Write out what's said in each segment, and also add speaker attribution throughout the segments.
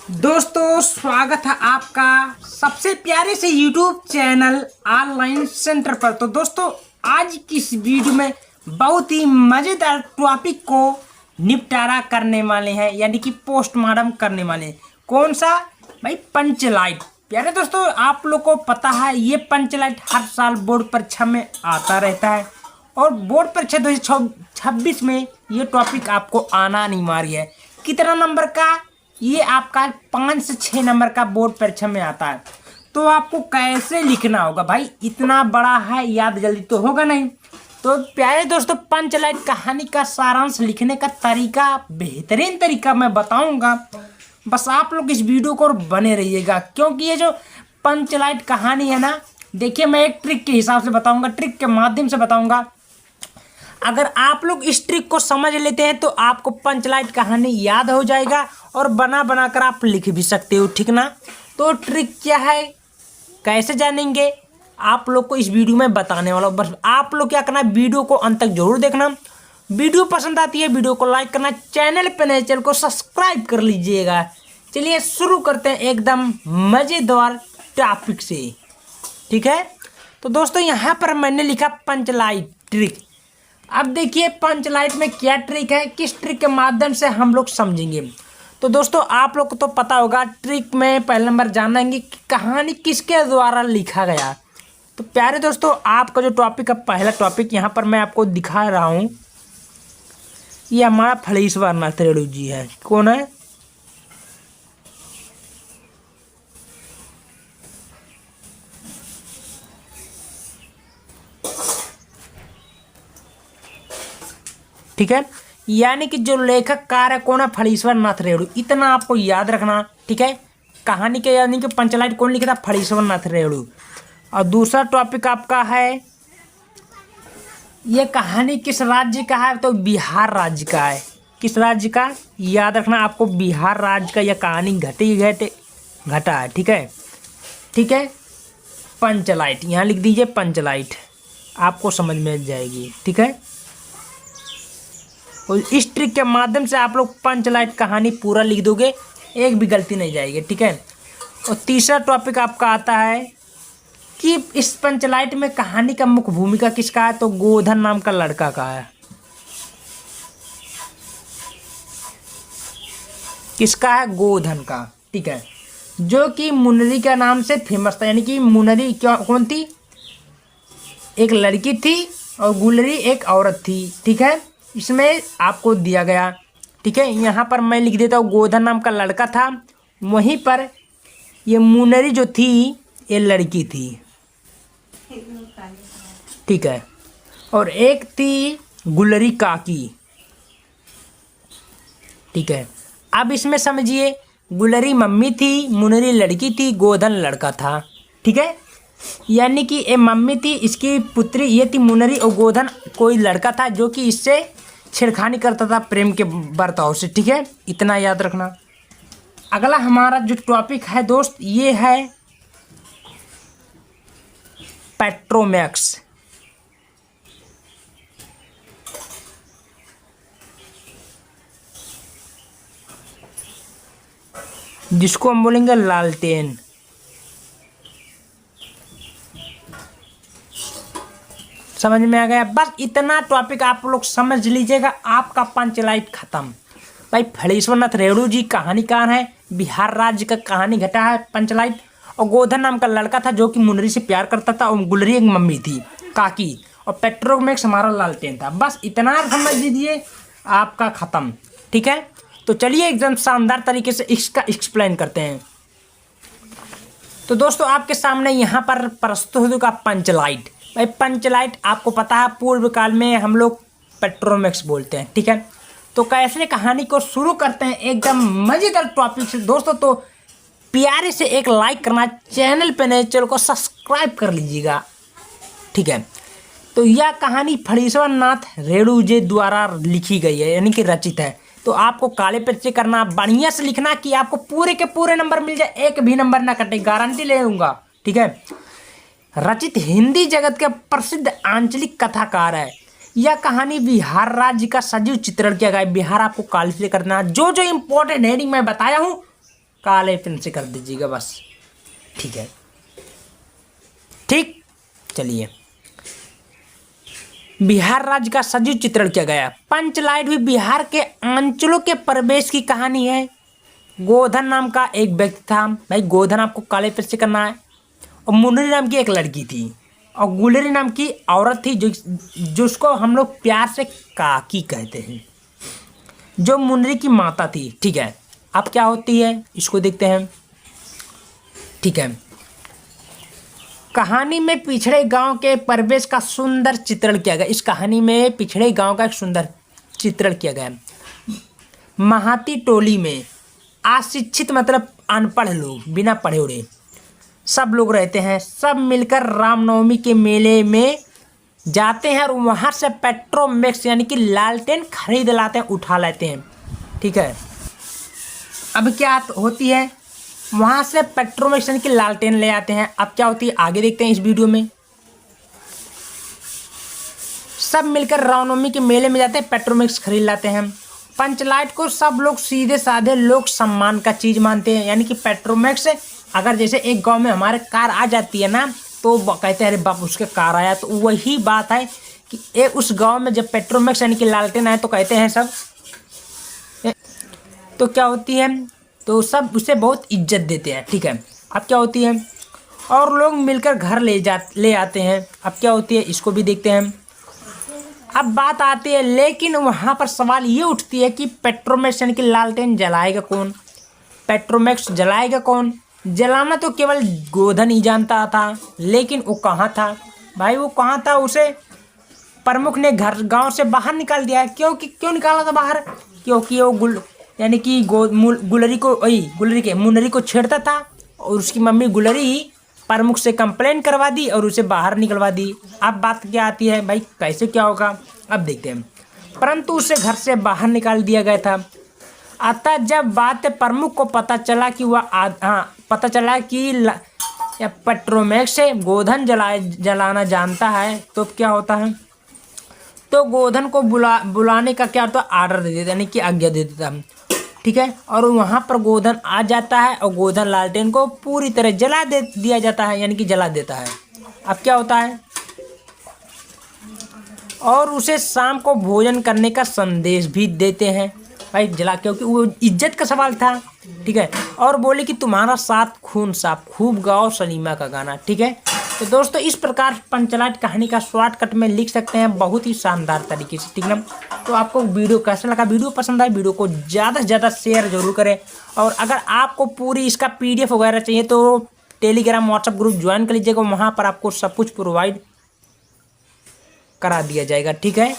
Speaker 1: दोस्तों स्वागत है आपका सबसे प्यारे से YouTube चैनल ऑनलाइन सेंटर पर। तो दोस्तों आज की इस वीडियो में बहुत ही मज़ेदार टॉपिक को निपटारा करने वाले हैं, यानी कि पोस्टमार्टम करने वाले हैं। कौन सा भाई? पंचलाइट। प्यारे दोस्तों आप लोग को पता है ये पंचलाइट हर साल बोर्ड परीक्षा में आता रहता है और बोर्ड परीक्षा 2026 में ये टॉपिक आपको आना अनिवार्य है। कितना नंबर का? ये आपका 5 से 6 नंबर का बोर्ड परीक्षा में आता है। तो आपको कैसे लिखना होगा भाई? इतना बड़ा है, याद जल्दी तो होगा नहीं। तो प्यारे दोस्तों पंचलाइट कहानी का सारांश लिखने का तरीका, बेहतरीन तरीका मैं बताऊंगा। बस आप लोग इस वीडियो को बने रहिएगा, क्योंकि ये जो पंचलाइट कहानी है ना, देखिए मैं एक ट्रिक के हिसाब से बताऊंगा, ट्रिक के माध्यम से बताऊंगा। अगर आप लोग इस ट्रिक को समझ लेते हैं तो आपको पंचलाइट कहानी याद हो जाएगा और बना बना कर आप लिख भी सकते हो, ठीक ना? तो ट्रिक क्या है, कैसे जानेंगे, आप लोग को इस वीडियो में बताने वाला हूँ। बस आप लोग क्या करना, वीडियो को अंत तक जरूर देखना। वीडियो पसंद आती है वीडियो को लाइक करना, चैनल पर नए चैनल को सब्सक्राइब कर लीजिएगा। चलिए शुरू करते हैं एकदम मज़ेदार टॉपिक से, ठीक है? तो दोस्तों यहाँ पर मैंने लिखा पंचलाइट ट्रिक। अब देखिए पंचलाइट में क्या ट्रिक है, किस ट्रिक के माध्यम से हम लोग समझेंगे। तो दोस्तों आप लोग को तो पता होगा, ट्रिक में पहले नंबर जानेंगे कि कहानी किसके द्वारा लिखा गया। तो प्यारे दोस्तों आपका जो टॉपिक है, पहला टॉपिक यहाँ पर मैं आपको दिखा रहा हूँ, ये हमारा फलेश्वर नाथ रेणु जी है। कौन है? ठीक है, यानी कि जो लेखक कार है कौन है? फलेश्वर नाथ रेणु। इतना आपको याद रखना, ठीक है? कहानी के यानी कि पंचलाइट कौन लिखा था? फलेश्वर नाथ रेणु। और दूसरा टॉपिक आपका है, ये कहानी किस राज्य का है? तो बिहार राज्य का है। किस राज्य का? याद रखना आपको, बिहार राज्य का यह कहानी घटा है, ठीक है? ठीक है, पंचलाइट यहाँ लिख दीजिए, पंचलाइट आपको समझ में जाएगी, ठीक है? और इस ट्रिक के माध्यम से आप लोग पंचलाइट कहानी पूरा लिख दोगे, एक भी गलती नहीं जाएगी, ठीक है? और तीसरा टॉपिक आपका आता है कि इस पंचलाइट में कहानी का मुख्य भूमिका किसका है? तो गोधन नाम का लड़का का है। किसका है? गोधन का, ठीक है? जो कि मुनरी का नाम से फेमस था, यानी कि मुनरी कौन थी? एक लड़की थी और गुलरी एक औरत थी, ठीक है? इसमें आपको दिया गया, ठीक है? यहाँ पर मैं लिख देता हूँ, गोधन नाम का लड़का था, वहीं पर ये मुनरी जो थी ये लड़की थी, ठीक है? और एक थी गुलरी काकी, ठीक है? अब इसमें समझिए, गुलरी मम्मी थी, मुनरी लड़की थी, गोधन लड़का था, ठीक है? यानी कि ये मम्मी थी, इसकी पुत्री ये थी मुनरी, और गोधन कोई लड़का था जो कि इससे छेड़खानी करता था प्रेम के बर्ताव से, ठीक है? इतना याद रखना। अगला हमारा जो टॉपिक है दोस्त, ये है पेट्रोमैक्स। जिसको हम बोलेंगे लालटेन। समझ में आ गया? बस इतना टॉपिक आप लोग समझ लीजिएगा, आपका पंचलाइट खत्म। भाई फलेश्वर नाथ रेणु जी कहानीकार हैं, बिहार राज्य का कहानी घटा है पंचलाइट, और गोधन नाम का लड़का था जो कि मुनरी से प्यार करता था, और गुलरी एक मम्मी थी काकी, और पेट्रोमैक्स हमारा लालटेन था। बस इतना समझ लीजिए, आपका खत्म, ठीक है? तो चलिए एकदम शानदार तरीके से इसका एक्सप्लेन करते हैं। तो दोस्तों आपके सामने यहाँ पर प्रस्तुत होगा पंचलाइट। भाई पंचलाइट आपको पता है पूर्व काल में हम लोग पेट्रोमैक्स बोलते हैं, ठीक है? तो कैसे कहानी को शुरू करते हैं एकदम मज़ेदार टॉपिक से दोस्तों। तो प्यारे से एक लाइक करना, चैनल पे नए चैनल को सब्सक्राइब कर लीजिएगा, ठीक है? तो यह कहानी फलेश्वर नाथ रेणु जी द्वारा लिखी गई है, यानी कि रचित है। तो आपको काले पे चेक करना, बढ़िया से लिखना कि आपको पूरे के पूरे नंबर मिल जाए, एक भी नंबर ना कटे, गारंटी ले लूँगा, ठीक है? रचित हिंदी जगत के प्रसिद्ध आंचलिक कथाकार है। यह कहानी बिहार राज्य का सजीव चित्रण किया गया है। बिहार आपको काल से करना, जो जो इम्पोर्टेंट हेडिंग मैं बताया हूँ काले पेन से कर दीजिएगा बस। ठीक है, ठीक। चलिए, बिहार राज्य का सजीव चित्रण किया गया। पंचलाइट भी बिहार के अंचलों के प्रवेश की कहानी है। गोधन नाम का एक व्यक्ति था। भाई गोधन आपको काले पेन से करना है। और मुनरी नाम की एक लड़की थी और गुलरी नाम की औरत थी जिसको हम लोग प्यार से काकी कहते हैं, जो मुनरी की माता थी। ठीक है, अब क्या होती है इसको देखते हैं। ठीक है, कहानी में पिछड़े गांव के परिवेश का सुंदर चित्रण किया गया। इस कहानी में पिछड़े गांव का एक सुंदर चित्रण किया गया। महाती टोली में अशिक्षित मतलब अनपढ़ लोग, बिना पढ़े उड़े सब लोग रहते हैं। सब मिलकर रामनवमी के मेले में जाते हैं और वहाँ से पेट्रोमैक्स यानी कि लालटेन खरीद लाते हैं, उठा लेते हैं। ठीक है, अब क्या होती है, वहाँ से पेट्रोमैक्स यानी कि लालटेन ले आते हैं। अब क्या होती है आगे देखते हैं इस वीडियो में। सब मिलकर रामनवमी के मेले में जाते हैं, पेट्रोमैक्स खरीद लाते हैं। पंचलाइट को सब लोग सीधे साधे लोग सम्मान का चीज़ मानते हैं, यानी कि पेट्रोमैक्स अगर जैसे एक गांव में हमारे कार आ जाती है ना, तो कहते हैं अरे बाप उसके कार आया। तो वही बात है कि उस गांव में जब पेट्रोमैक्स यानी कि लालटेन आए तो कहते हैं सब, तो क्या होती है, तो सब उसे बहुत इज्जत देते हैं। ठीक है, अब क्या होती है, और लोग मिलकर घर ले आते हैं। अब क्या होती है इसको भी देखते हैं। अब बात आती है, लेकिन वहाँ पर सवाल ये उठती है कि पेट्रोमैक्स यानी कि लालटेन जलाएगा कौन, पेट्रोमैक्स जलाएगा कौन। जलाना तो केवल गोधन ही जानता था, लेकिन वो कहाँ था भाई, वो कहाँ था, उसे प्रमुख ने घर गांव से बाहर निकाल दिया। क्यों निकाला था बाहर, क्योंकि वो यानी कि मुनरी को छेड़ता था और उसकी मम्मी गुलरी प्रमुख से कंप्लेंट करवा दी और उसे बाहर निकलवा दी। अब बात क्या आती है भाई, कैसे क्या होगा अब देखते हैं। परंतु उसे घर से बाहर निकाल दिया गया था। अतः जब बात प्रमुख को पता चला कि पता चला कि पेट्रोमैक्स से गोधन जलाना जानता है, तो क्या होता है, तो गोधन को बुलाने का क्या होता है, आर्डर दे देता, यानी कि आज्ञा दे देता। ठीक है, और वहाँ पर गोधन आ जाता है और गोधन लालटेन को पूरी तरह जला दिया जाता है, यानी कि जला देता है। अब क्या होता है, और उसे शाम को भोजन करने का संदेश भी देते हैं भाई जला, क्योंकि वो इज्जत का सवाल था। ठीक है, और बोले कि तुम्हारा साथ खून साफ, खूब गाओ सलीमा का गाना। ठीक है, तो दोस्तों इस प्रकार पंचलाइट कहानी का शॉर्टकट में लिख सकते हैं बहुत ही शानदार तरीके से। ठीक है, तो आपको वीडियो कैसा लगा, वीडियो पसंद आए वीडियो को ज़्यादा से ज़्यादा शेयर जरूर करें। और अगर आपको पूरी इसका PDF वगैरह चाहिए तो टेलीग्राम व्हाट्सएप ग्रुप ज्वाइन कर लीजिएगा, वहाँ पर आपको सब कुछ प्रोवाइड करा दिया जाएगा। ठीक है,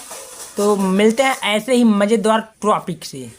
Speaker 1: तो मिलते हैं ऐसे ही मज़ेदार टॉपिक से।